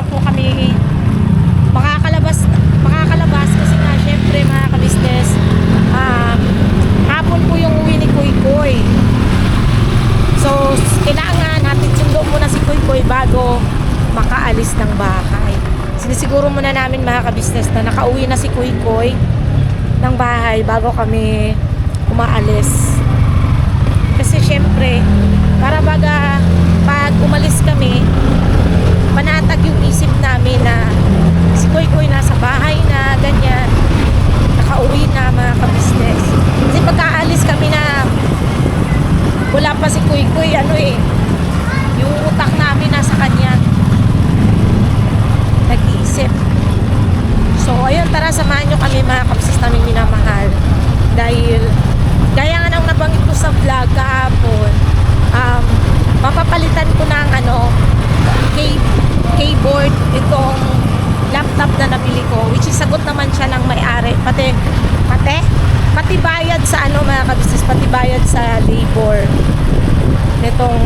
lang po kami makakalabas kasi nga syempre mga ka-business, hapon po yung uwi ni Kuy Kuy. So kailangan natin sundo muna si Kuy Kuy bago makaalis ng bahay. Sinisiguro muna namin mga ka-business na nakauwi na si Kuy Kuy ng bahay bago kami umaalis. Kasi syempre para pag umalis kami, panatag yung isip namin na si Kuy Kuy nasa bahay na, ganyan, nakauwi na mga ka-business. Kasi pagkaalis kami na wala pa si Kuy Kuy, yung utak namin nasa kanya, nag-iisip. So ayun, tara samahan nyo kami mga ka-business namin minamahal. Dahil gaya nga nang nabanggit ko sa vlog kahapon, mapapalitan ko ng keyboard itong laptop na nabili ko, which is sagot naman siya ng may-ari, pati bayad sa mga ka-business, pati bayad sa labor nitong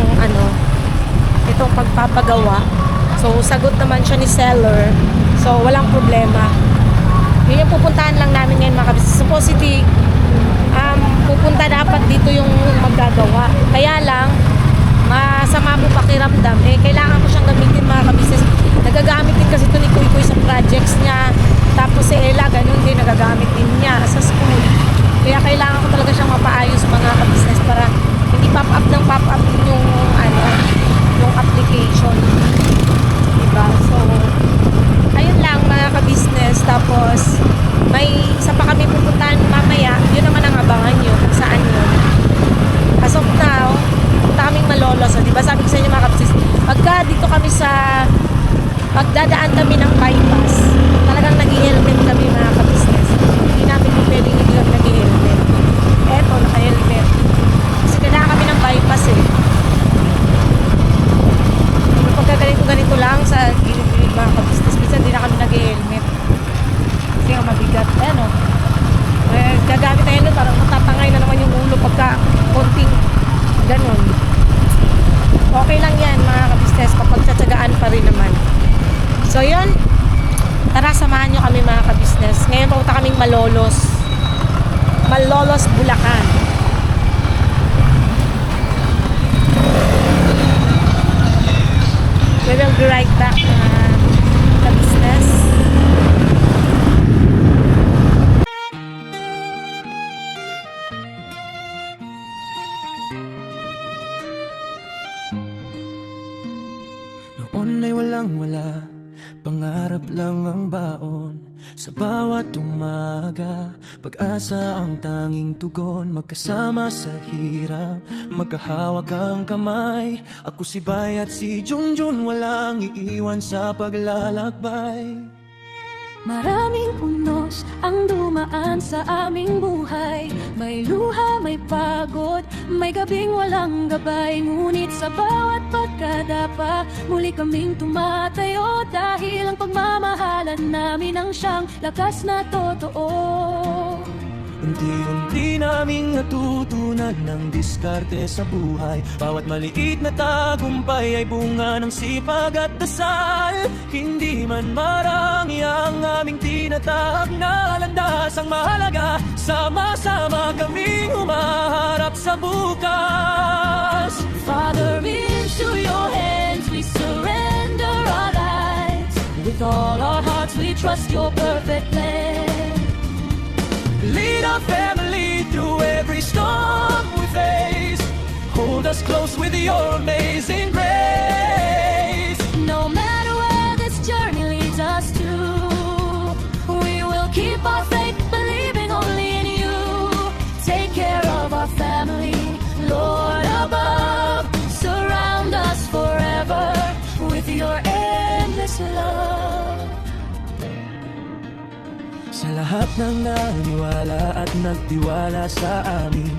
pagpapagawa. So sagot naman siya ni seller, so walang problema. Yun yung pupuntahan lang namin ngayon mga ka-business. Supposedly pupunta dapat dito yung maggagawa, kaya lang masama mo pakiramdam, kailangan ko siyang gamitin mga ka-business. Nagagamit din kasi ito ni Kuy Kuy sa projects niya, tapos si Ella ganun din, nagagamit din niya sa school. Kaya kailangan ko talaga siyang mapaayos mga ka-business para hindi pop-up ng pop-up yung application, diba? So ayun lang mga ka-business. Tapos may isa pa kami pupuntahan mamaya, yun naman ang abangan nyo kung saan yun. As of now, kaming Malolos. So, diba sabi ko sa inyo mga kapsis, pagka dito kami pagdadaan kami ng bypass, talagang nag-i-helmet kami mga kapsnes. Hindi namin po pwedeng hindi lang nag-i-helmet. Eto, naka-helmet. Kasi kailangan kami ng bypass Pero pagka ganito lang sa gilid-gilid mga kapsnes, minsan hindi na kami nag-i-helmet. Kasi nga mabigat. Gagamit na yun, parang matatangay na naman yung ulo pagka konting ganun. Okay lang yan mga ka-business kapag tsatsagaan pa rin naman. So yun, tara samahan nyo kami mga ka-business. Ngayon papunta kaming Malolos, Bulacan. We will be right back mga ka-business. Noon ay walang-wala, pangarap lang ang baon. Sa bawat umaga, pag-asa ang tanging tugon. Magkasama sa hirap, magkahawak ang kamay. Ako si Bay at si Junjun, walang iiwan sa paglalakbay. Maraming unos ang dumaan sa aming buhay. May luha, may pagod, may gabing walang gabay. Ngunit sa bawat pagkadapa, muli kaming tumatayo. Dahil ang pagmamahalan namin ang siyang lakas na totoo. Unti-unti naming natutunan ng diskarte sa buhay. Bawat maliit na tagumpay ay bunga ng sipag at dasal. Hindi man marami ang aming tinatahak na landas. Ang mahalaga, sama-sama kaming humaharap sa bukas. Father, into your hands we surrender our lives. With all our hearts we trust your perfect plan. Lead our family through every storm we face. Hold us close with your amazing grace. No matter where this journey leads us to, we will keep our faith, believing only in you. Take care of our family, Lord above. Surround us forever with your endless love. Sa lahat ng naniwala at nagtiwala sa amin,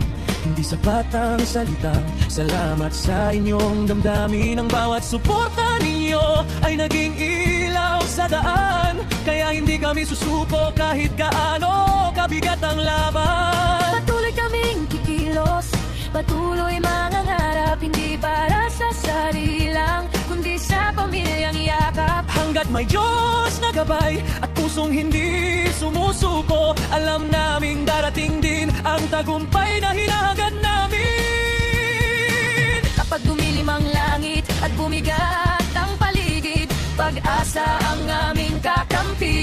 hindi sapat ang salitang salamat sa inyong damdamin. Ang bawat suporta ninyo ay naging ilaw sa daan. Kaya hindi kami susuko kahit gaano kabigat ang laban. Patuloy kaming kikilos, Patuloy mangangarap, hindi para sa sarili lang, kundi sa pamilyang yakap. Hanggat may Diyos na gabay at pusong hindi sumusuko, alam naming darating din ang tagumpay na hinahangad namin. Kapag dumilim ang langit at bumigat ang paligid, pag-asa ang aming kakampi.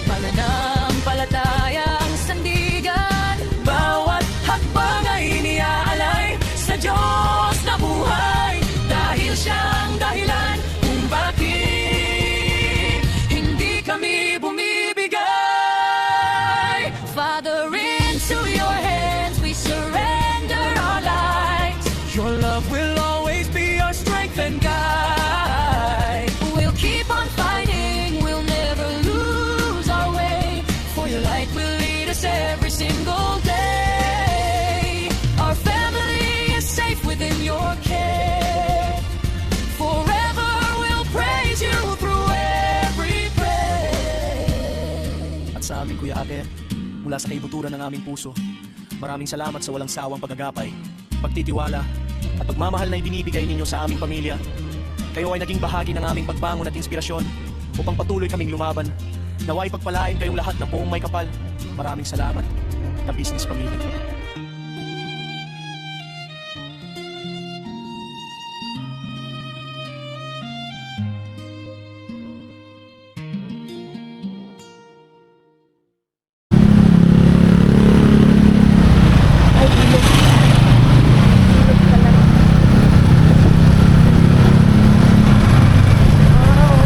Mananampalataya ang sandigan, Bawat hakbang ay iniaalay sa Diyos na buhay, dahil siya ang dahilan kung bakit hindi kami bumibigay. Father, into your hands we surrender our lives. Your love will always be our strength and guide. We'll keep on fighting, we'll never lose our way, for your light will lead us every single day. Our family is safe within your care. Forever we'll praise you through every prayer. At sa aming Kuya Ate, mula sa kaibuturan ng aming puso, maraming salamat sa walang sawang pagagapay, pagtitiwala, at pagmamahal na ibinibigay ninyo sa aming pamilya. Kayo ay naging bahagi ng aming pagbangon at inspirasyon upang patuloy kaming lumaban. Naway pagpalain kayong lahat ng buong may kapal. Maraming salamat, ka-business pamilya. Ay, ilog. Ilog pala.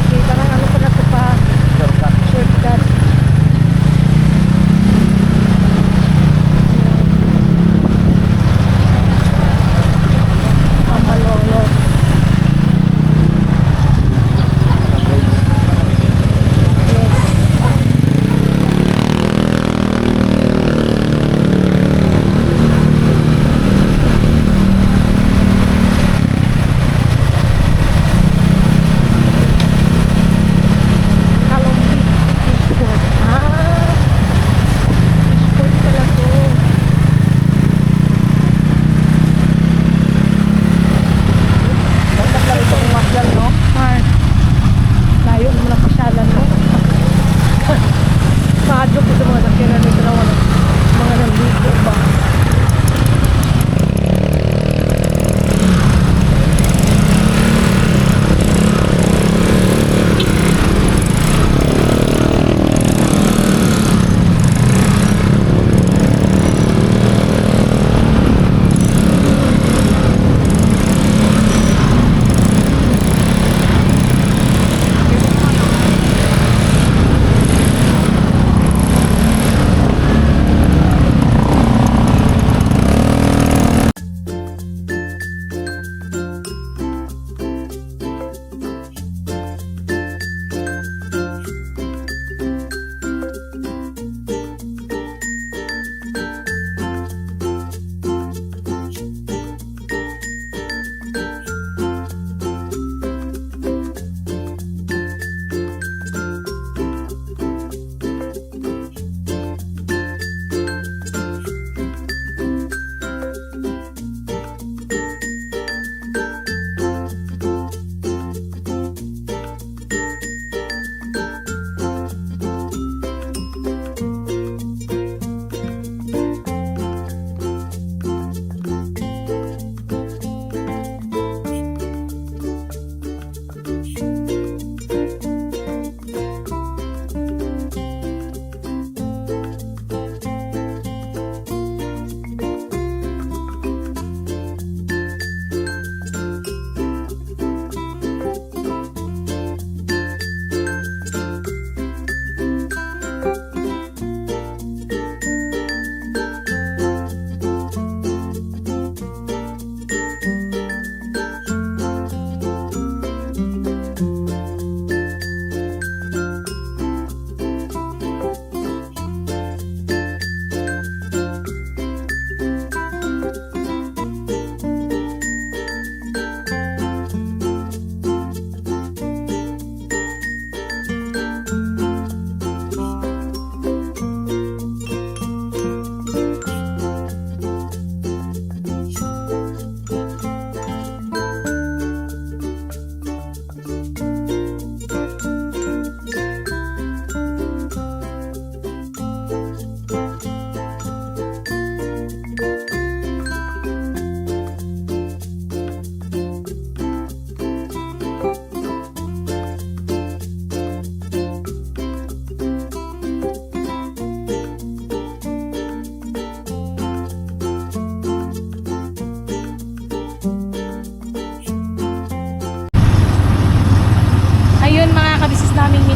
Okay. Parang ano pala ito pa? Shortcut.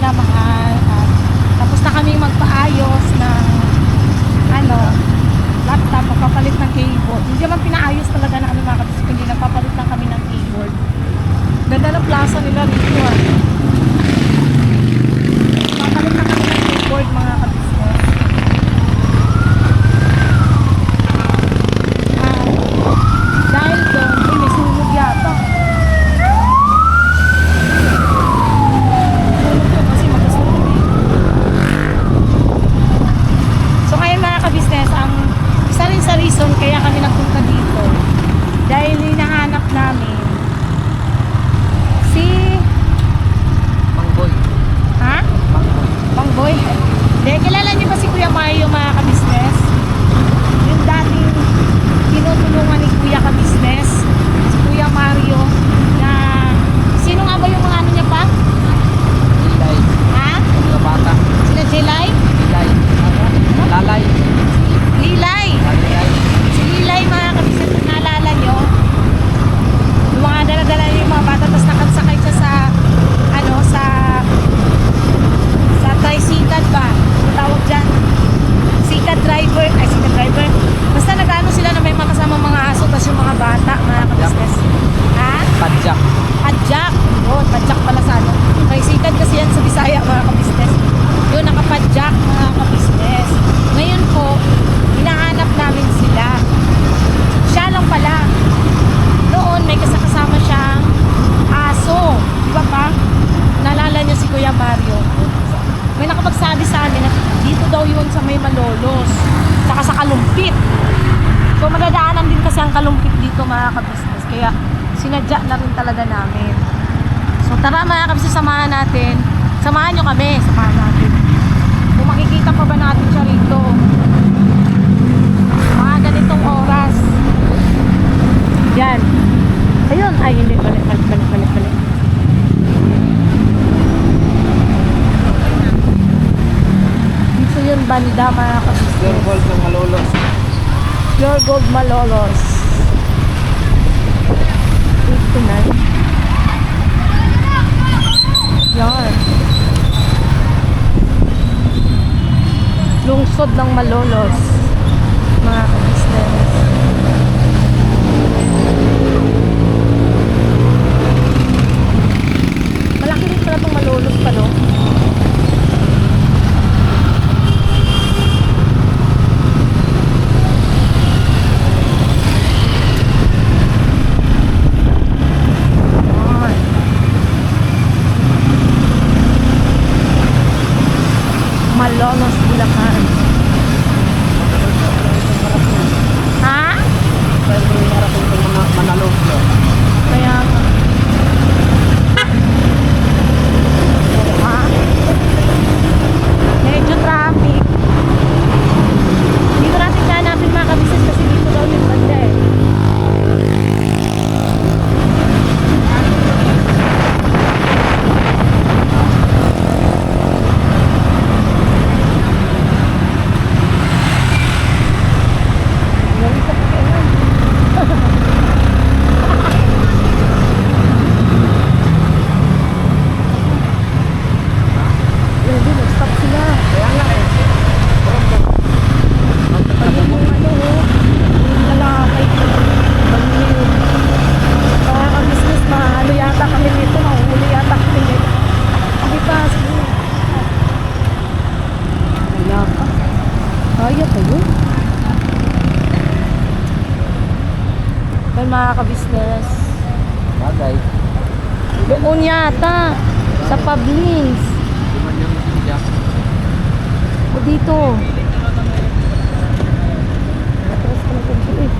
minamahal. At tapos na kami magpaayos ng laptop, magpapalit ng keyboard. Hindi naman pinaayos talaga na kami mga kabisnes, kundi nagpapalit lang kami ng keyboard. Ganda ng plaza nila dito ah. Papalit na kami ng keyboard mga kabisnes. Dahil doon, may sunog yata. Sunog yun kasi magkasunog eh. So ngayon mga kabisnes, ang isa rin sa reason kaya kami nagpunta dito dahil hinahanap namin si Mangboy. ha? Mangboy. Pangboy? Hindi, kilala niyo ba si Kuya Mario mga kabisnes? Yung dating tinutulungan ni Kuya kabisnes, si Kuya Mario, na sino nga ba yung mga ano niya pa? Lilay. Ha? Mga bata. Sila Jelay? Lilay. Lalay. Lilay! Lilay. Si Lilay mga kabisnes, kung naalala nyo, yung mga dala-dala niya yung mga bata, tapos nakasakay siya sa sa tricycle ba? Ang tawag dyan. Sikat driver. Basta nag-ano sila na may mga kasama mga aso, tapos yung mga bata, mga kabisnes. Ha? Padjak. Padjak. Yun, padjak pala sa ano. Tricycle kasi yan sa Bisaya, mga kabisnes. Yun, nakapadjak, mga kabisnes. Ngayon po, hinahanap namin sila. Siya lang pala. Noon, may kasama siyang aso. Di ba pa? Naalala niyo si Kuya Mario. May nakapagsabi sa amin na dito daw yun sa may Malolos. Saka sa Kalumpit. So madadaanan din kasi ang Kalumpit dito mga kabisnes. Kaya sinadya na rin talaga namin. So tara mga kabisnes, samahan natin. Samahan nyo kami. Samahan natin. Kung makikita pa ba natin siya rito. Mga ganitong oras. Yan. Ayun. Ay hindi. Balik. Dito yun banda mga kabisnes. Pure gold ng Malolos. Pure Gold Malolos. 89. Yan. Lungsod ng Malolos. Mga kabisnes. Malaki rin pala itong Malolos pa, no? Malolos, Bulacan. Ha? Manalog. Kaya nga. Ha? Medyo traffic. Dito natin hanapin mga kabisnes kasi dito daw yung banda eh. Nag-stop sila. Kaya nga eh. Pag yung yung lalakay ko. Mga ka-business, ano yata kami nito, mahuhuli yata kami nito. Hindi pa, sige. Wala pa. Kaya pa yun. Well, mga ka-business, Bagay. doon yata, sa Pablins. Hindi man yung Padjak. O dito. Atras ka na dito eh.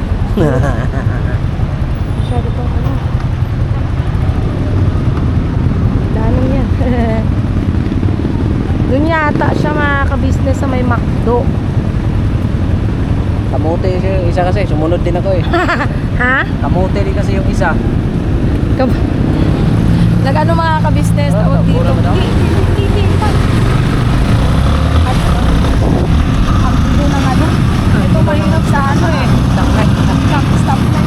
Masyado pa ano. Dalang yan. Doon yata siya mga ka-business sa may McDo. Kamote siya yung isa kasi. Sumunod din ako eh. Ha? Kamote din kasi yung isa. Nag-ano mga ka-business Ah, tawag dito. mura ba daw? Hindi pa. At ang dito ng ano. Ito mahirap sa ano eh. Stop na.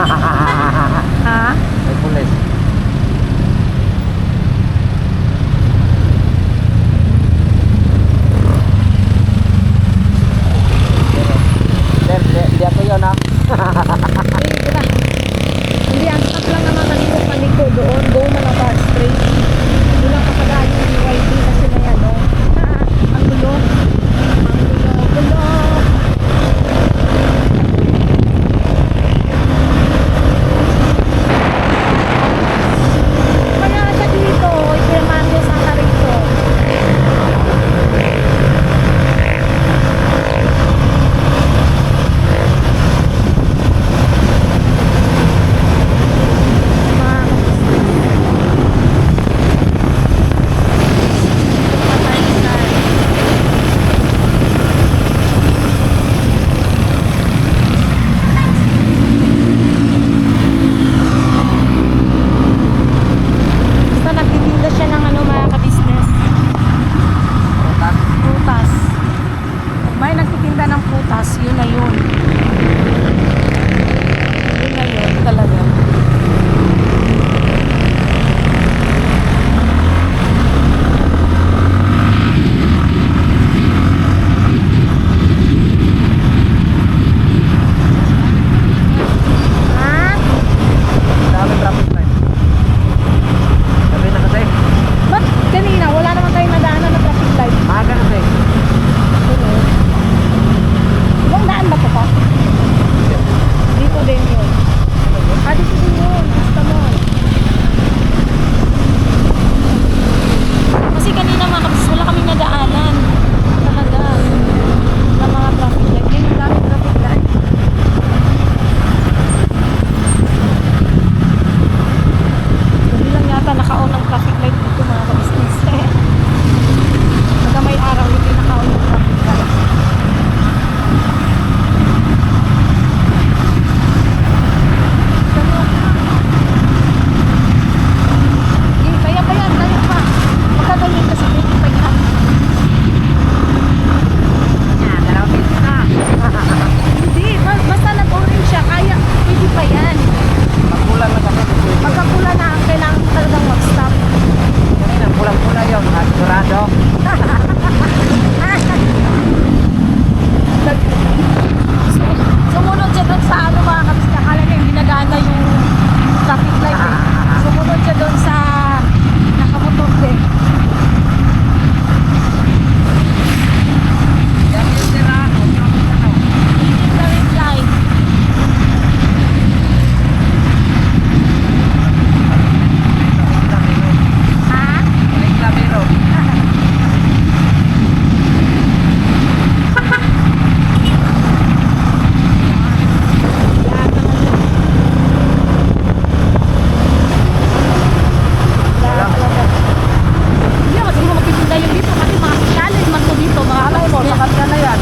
Ha? May pulis. Sir, di ako yun ha. Hindi ba? Hindi, ang stop lang naman paliko doon. Go mo na ba straight. Hindi lang kapadaan yung BYD kasi may ano. Ang gulo. Ang gulo. Kaya sa dito, ipirmando sa karito. Basta nagtitinda siya ng ano mga ka-business. Prutas. Pag may nagtitinda ng prutas, yun na yun. Yun na yun talaga. Ha? Dami traffic light. Sabi na kasi. Ba't kanina wala naman tayong nadaanan na traffic light? Maaga kasi. Ibang daan ba ito pa? Dito din yun. Dito din yun. Basta mo. Kasi kanina mga kapis, wala kaming nadaanan. Talaga. Na mga traffic light. Yun yung daming traffic light. Hindi lang yata naka-on ang traffic light dito mga ka-business. Pagka may araw, hindi naka-on ang traffic light. Kaya pa yan, kaya pa. Magkagaling kasi dito pa yan. Hindi, basta nag-orange siya, kaya pwede pa yan. Pagkulang na kasi. Pagkapula na, kailangan talagang mag-stop. Kanina, pulang-pula yun. Sigurado. Sumunod siya doon sa ano mga kapis, akala niya hindi nagana yung traffic light eh. Sumunod siya doon sa nakamotor eh. Traffic light. Ha? Lahat talaga. Hindi ako siguro magtitinda yung dito kasi mga challenge man to dito mga kapis. Mo, sakat ka na yan.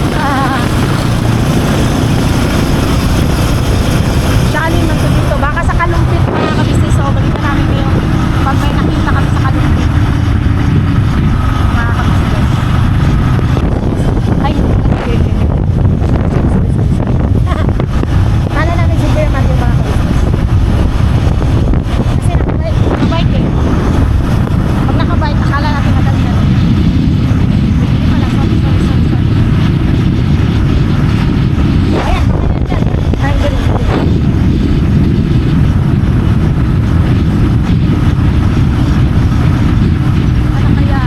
Challenge man to dito. Baka sa Kalumpit mga kabisnes. So, balikan namin kayo pag may nakita kami sa Kalumpit. Mga kabisnes. Ay, Kala namin si Berman yung mga kabisnes. Kasi nakabike eh. Pag nakabike, akala natin madali na. Hindi pala, sorry. Ayan, dyan. Ay, ganun. Ano kaya?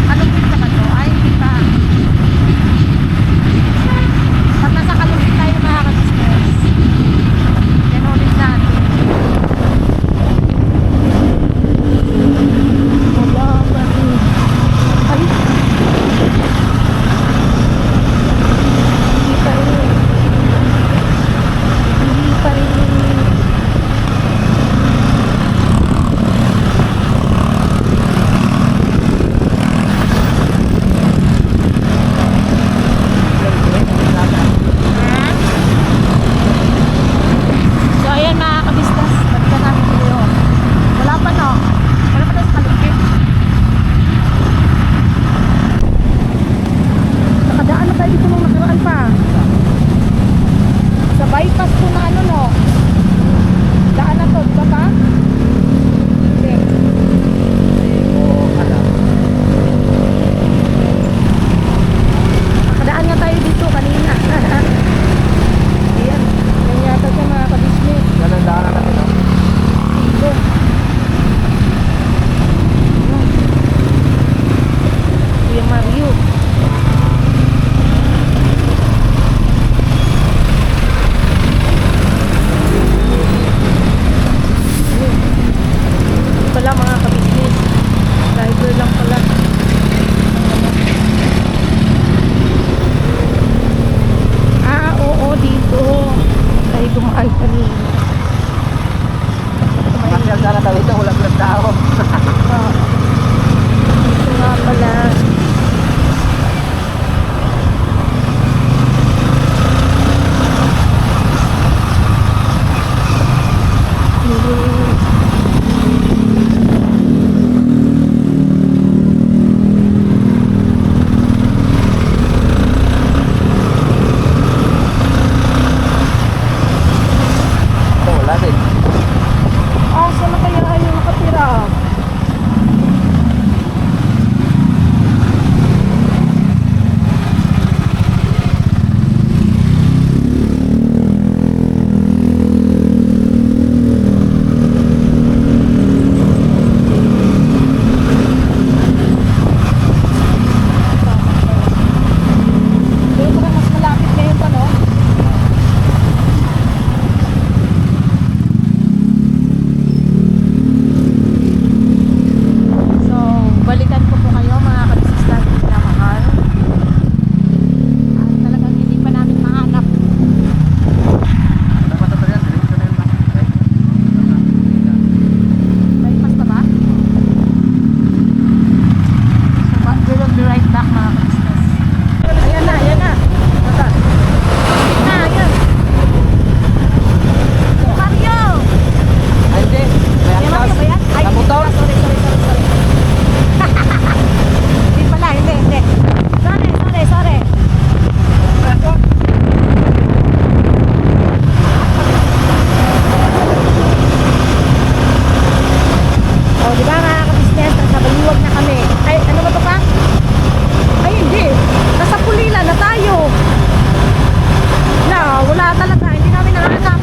Kalumpit ka ba to? Ay, hindi pa. Pag nasa kalumpit tayo mga ka-business, yan ulit natin. Wala pa rin. Ay! Hindi pa rin. Hindi pa rin. So ayan mga kabistas, balikan namin kayo. Wala pa no? Wala pa tayo sa Kalumpit. Nakadaan na tayo dito nung nakaraan pa. Sa bypass po na ano no? pa? Hindi. Oo, alam. Nakadaan nga tayo dito kanina. Ayan. Yan yata siya mga kabisnes. Yan ang daanan natin, no? Dito. Ayan. Kuya Mario. Ito pala mga kabisnes. Driver lang pala. Ah, oo, dito. Tayo dumaan kanina. Masyal sana daw ito, wala lang tao. Ah, dito nga pala. Ito, wala din. Ah, saan na kaya yung nakatira? Pero parang mas malapit ngayon pa, no? So, balikan ko po kayo mga kabisnes natin na mahal. At talagang hindi pa namin mahanap. Dapat ito yan, diretso na yun, ma. Okay. May pasta ba? So, we will be right back mga kabisnes. Ayan na, ayan na. Basta. Na, ayan. Mario! Ay, hindi. May Ayan, Mario angkas. ba yan? Ay, Sa motor. sorry. Hindi pala, hindi. Sorry. O, di ba mga kabisnes, nasa Baliwag na kami. Ay, ano ba to pa? Ay, hindi. Nasa Pulila na tayo. Wala talaga. Hindi namin nahanap.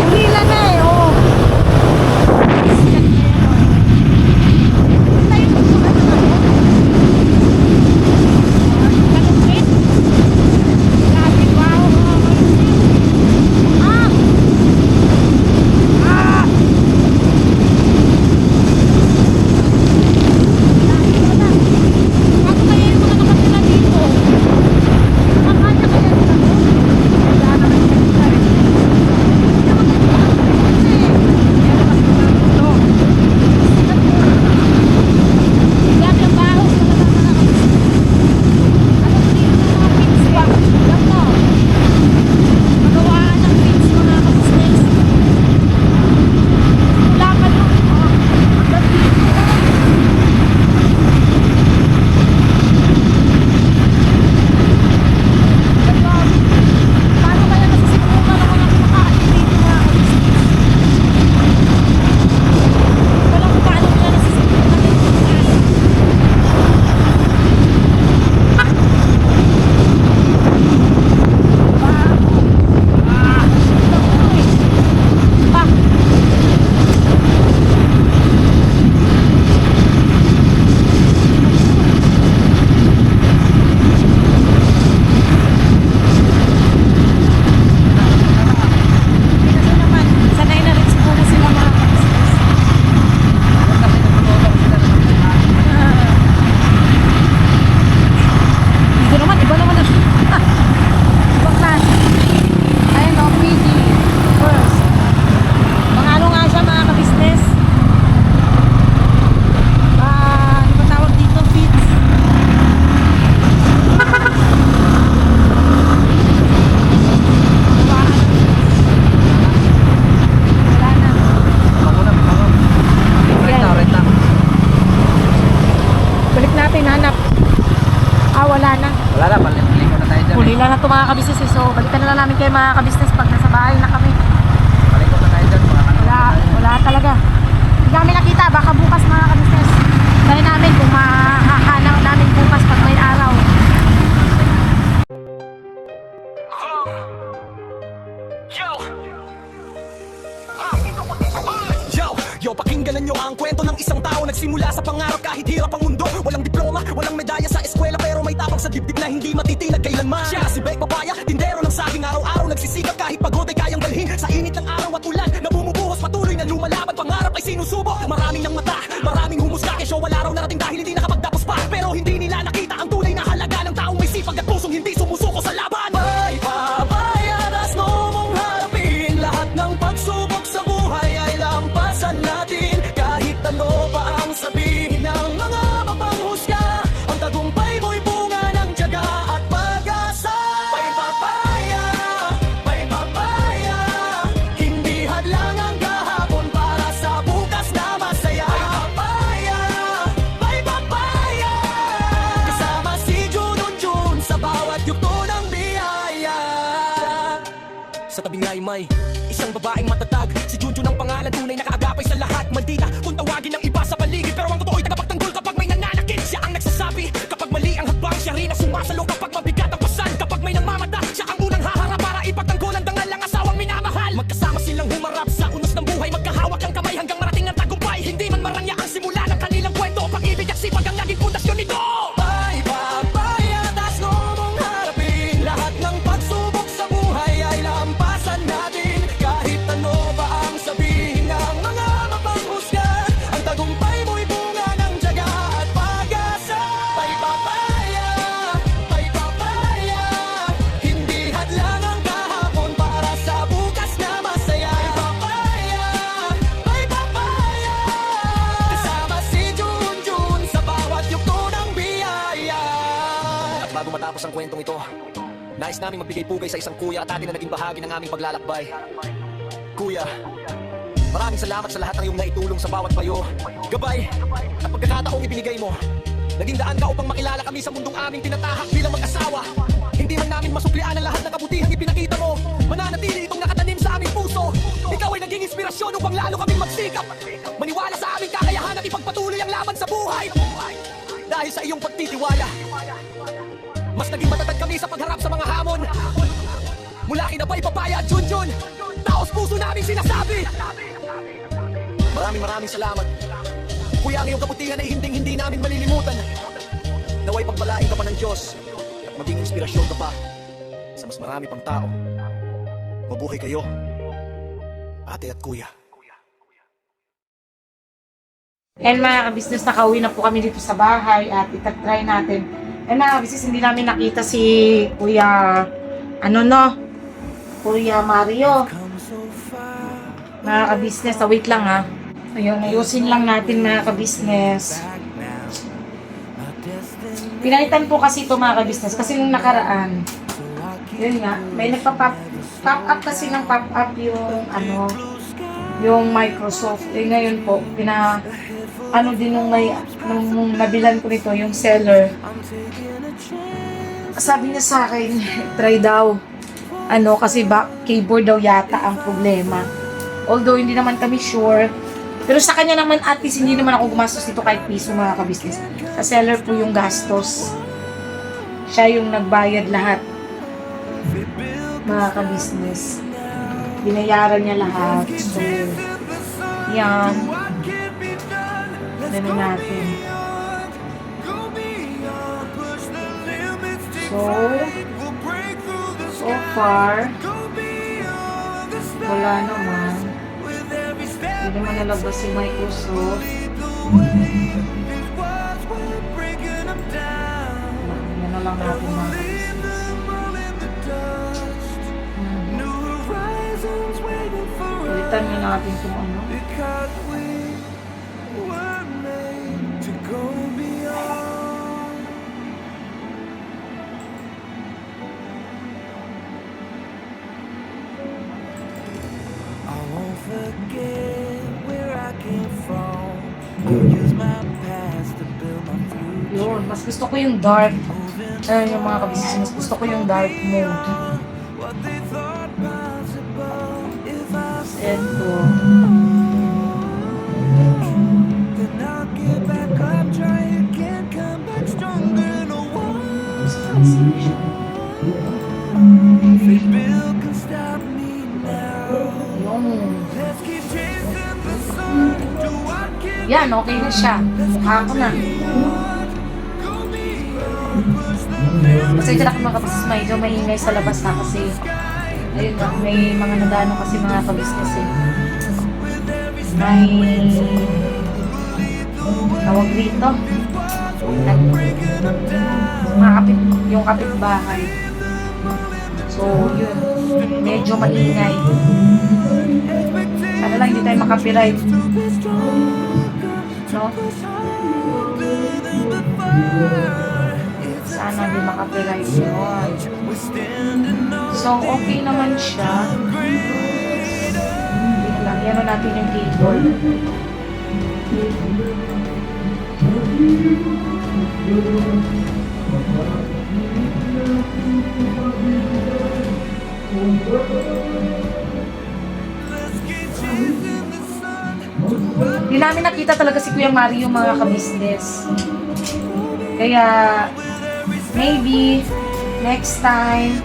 Pulila na eh, oh. Pulila na to mga kabisnes eh. So balikan na lang namin kayo mga kabisnes pag nasa bahay na kami. Palikot na tayo dyan, mga ano. Wala talaga. Hindi namin nakita, baka bukas mga ka-business. Try namin kung mahahanaw namin bukas pag may araw. Yo, pakinggan nyo ang kwento ng isang tao nagsimula sa pangarap kahit hirap ang mundo. Walang diploma, walang medalya sa eskwela, pero may tapang sa dibdib na hindi matitinag kailanman. Siya si Bek Papaya, tindero ng saging, araw-araw nagsisikap kahit pagod ay kayang dalhin. Sa init ng araw at ulan na bumubuhos, patuloy na lumalaban, pangarap ay sinusubo. Maraming ng mata, maraming humusga, kesyo wala raw narating dahil hindi nakapagtapos pa. Pero hindi nila nakita ang tunay na halaga ng taong may sipag at pusong hindi sumusuko sa laban. May papayadas mo mong harapin, lahat ng pagsubok sa buhay ay lampasan natin. Kahit ano pa ang sabihin ng mga mapanghusga, ang tagumpay mo'y bunga ng tiyaga at pag-asa. May papaya, hindi hadlang ang kahapon para sa bukas na masaya. May papaya, kasama si Junjun sa bawat yugto ng biyaya. Sa tabi nga ay may isang babaeng matatag, si Junjun ang pangalan, tunay na kaagapay sa lahat. Maldita kung tawagin ng iba sa paligid, pero ang totoo'y tagapagtanggol kapag may nananakit. Siya ang nagsasabi kapag mali ang hakbang, siya rin ang sumasalo kapag mabigat ang pasan. Kapag may namamata, siya ang unang haharap para ipagtanggol ang dangal ng asawang minamahal. Magkasama silang humarap sa unos ng buhay, magkahawak ang kamay hanggang marating ang tagumpay. Hindi man marangya ang simula ng kanilang kwento, pag-ibig at sipag ang naging pundasyon nito. May papayadas mo mong harapin, lahat ng pagsubok sa buhay ay lampasan natin. Kahit ano pa ang sabihin ng mga mapanghusga, ang tagumpay mo'y bunga ng tiyaga at pag-asa. May papaya, hindi hadlang ang kahapon para sa bukas na masaya. May papaya, kasama si Junjun sa bawat yugto ng biyaya. At bago matapos ang kwentong ito, nais naming magbigay pugay sa isang kuya at atin na naging bahagi ng aming paglalakbay. Kuya, maraming salamat sa lahat ng iyong naitulong sa bawat payo, gabay at pagkakataong ibinigay mo. Naging daan ka upang makilala kami sa mundong aming tinatahak bilang mag-asawa. Hindi man namin masuklian ang lahat ng kabutihang ipinakita mo. Mananatili itong nakatanim sa aming puso. Ikaw ay naging inspirasyon upang lalo kaming magsikap, maniwala sa aming kakayahan at ipagpatuloy ang laban sa buhay. Dahil sa iyong pagtitiwala, mas naging matatag kami sa pagharap sa mga hamon. Mula kina Bay Papaya at Junjun, taos puso namin sinasabi. Maraming salamat. Kuya, ang iyong kabutihan ay hindi namin malilimutan. Naway pagpalain ka pa ng Diyos at maging inspirasyon ka pa sa mas marami pang tao. Mabuhay kayo, ate at kuya. And mga ka-business, nakauwi na po kami dito sa bahay at itatry natin. And mga ka-business, hindi namin nakita si Kuya, Kuya Mario. Mga ka-business, wait lang ha. Ayun, ayusin lang natin mga ka-business. Pinalitan po kasi ito mga ka-business, kasi nung nakaraan, yun nga, may nagpa-pop up kasi ng pop up yung Microsoft. Ngayon po, din nung nabilan ko nito, yung seller. Sabi niya sa akin, try daw. Kasi keyboard daw yata ang problema. Although, hindi naman kami sure. Pero sa kanya naman, at least, hindi naman ako gumastos dito kahit piso mga ka-business. Sa seller po yung gastos. Siya yung nagbayad lahat. Mga ka-business. Binayaran niya lahat. So, yan. Ganun natin. So far, wala naman. Hindi naman nalabas si Microsoft. Yan na lang natin mga business. Ulitan nyo natin kung ano. Yun, mas gusto ko yung dark. Yung mga kabisnes, mas gusto ko yung dark mode. Ito. Yung. Yan, okay na siya. Mukha ko na. Kasi dyan ako mga kabisnes, medyo maingay sa labas na kasi ayun nga, may mga nadano kasi mga kabisnes eh. May tawag dito. Yung kapitbahay. So, yun. Medyo maingay. Sana lang hindi tayo makapiright. No? Sana hindi makapiright yun. So, okay naman siya. Wait lang, yan natin yung cable. Hindi namin nakita talaga si Kuya Mario mga kabisnes. Kaya, maybe, next time,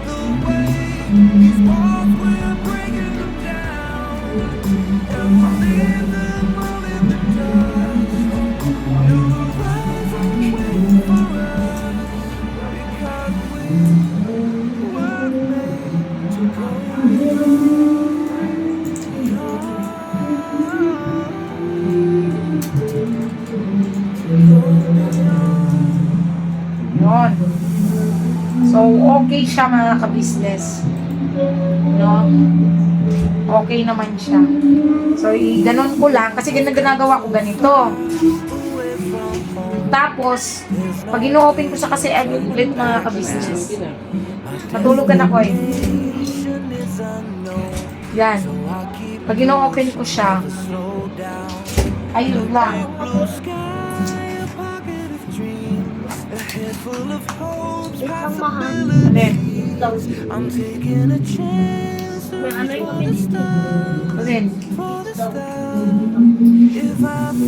yun. So, okay siya mga kabisnes. No? Okay naman siya. So, ganon ko lang. Kasi ginagawa ko ganito. Tapos, pag ino-open ko siya kasi ulit mga kabisnes. Matulugan ako eh. Yan. Pag ino-open ko siya, ayun lang. Ang mahal. Alin? May ano yung kami dito. Alin?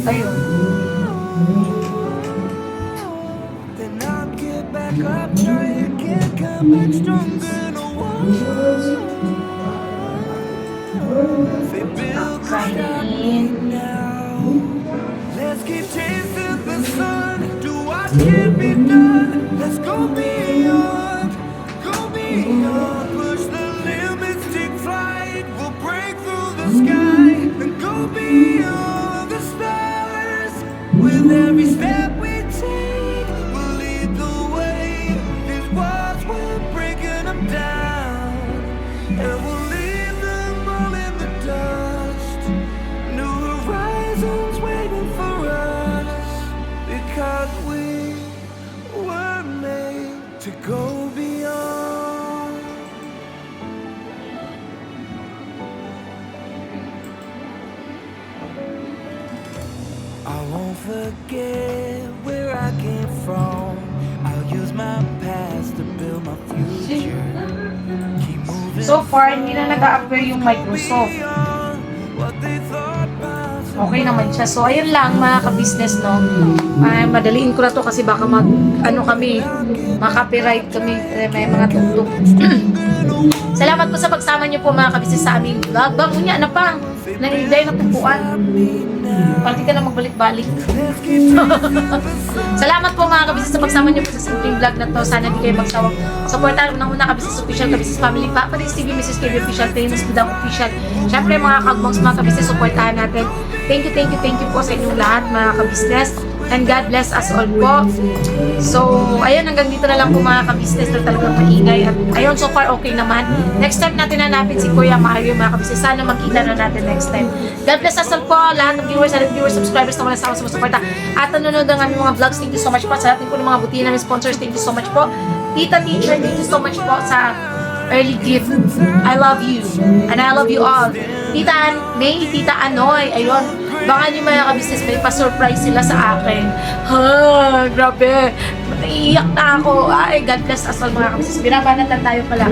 Ayun. Sign in. Let's keep chasing the sun. Do what can be done. Let's go beyond. Go beyond. Push the limits, take flight. We'll break through the sky and go beyond the stars. With every step we take, we'll lead the way. These walls, we're breaking them down, and we'll leave them all in the dust. New horizons waiting for us, because we were made to go beyond. I won't forget where I came from. I'll use my past to build my future. Keep moving So far, hindi na nag-a-appear yung Microsoft. beyond what they thought possible. Okay naman siya. So, ayun lang mga ka-business, no? Ay, madaliin ko na to kasi baka makapiright kami. May mga tugtog. Salamat po sa pagsama niyo po mga ka-business sa aming vlog. Bangunya, ano pa? Nangiday na tumpuan. Parang ka na magbalik-balik. Salamat po mga ka-business sa pagsama niyo po sa simpleng vlog na to. Sana di kayo magsawang supportan ng una ka-business official, ka-business family, Papa Dins TV, Mrs. TV official, Famous Bidang official. Siyempre mga kagmongs, mga ka-business, supportahan natin. Thank you po sa inyong lahat mga ka-business. And God bless us all po. So, ayun, hanggang dito na lang po mga ka-business na talagang maingay. At ayun, so far okay naman. Next time natin hanapin si Kuya Mario mga ka-business. Sana magkita na natin next time. God bless us all po. Lahat ng viewers, subscribers na wala sa sumusuporta. At nanonood ng aming mga vlogs. Thank you so much po. Sa ating po ng mga butihan namin sponsors. Thank you so much po. Tita Teacher, thank you so much po sa early gift. I love you. And I love you all. Tita May, Tita Anoy, ayun. Baka yung mga ka-business may pa-surprise sila sa akin. Ha, grabe. Naiiyak na ako. Ay, God bless us all mga ka-business. Binabanatan tayo pala.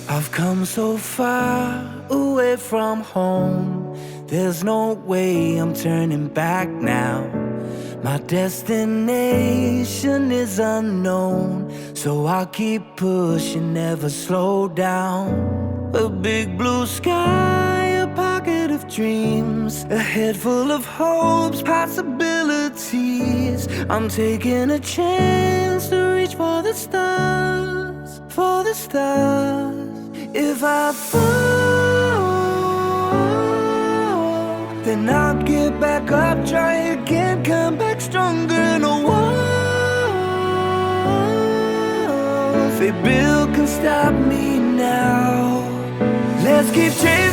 I've come so far away from home. There's no way I'm turning back now. My destination is unknown, so I'll keep pushing, never slow down. A big blue sky, a pocket of dreams, a head full of hopes, possibilities. I'm taking a chance to reach for the stars, for the stars. If I fall, then I'll get back up, try again, come back stronger. And a walls they build can stop me now. Let's keep chasing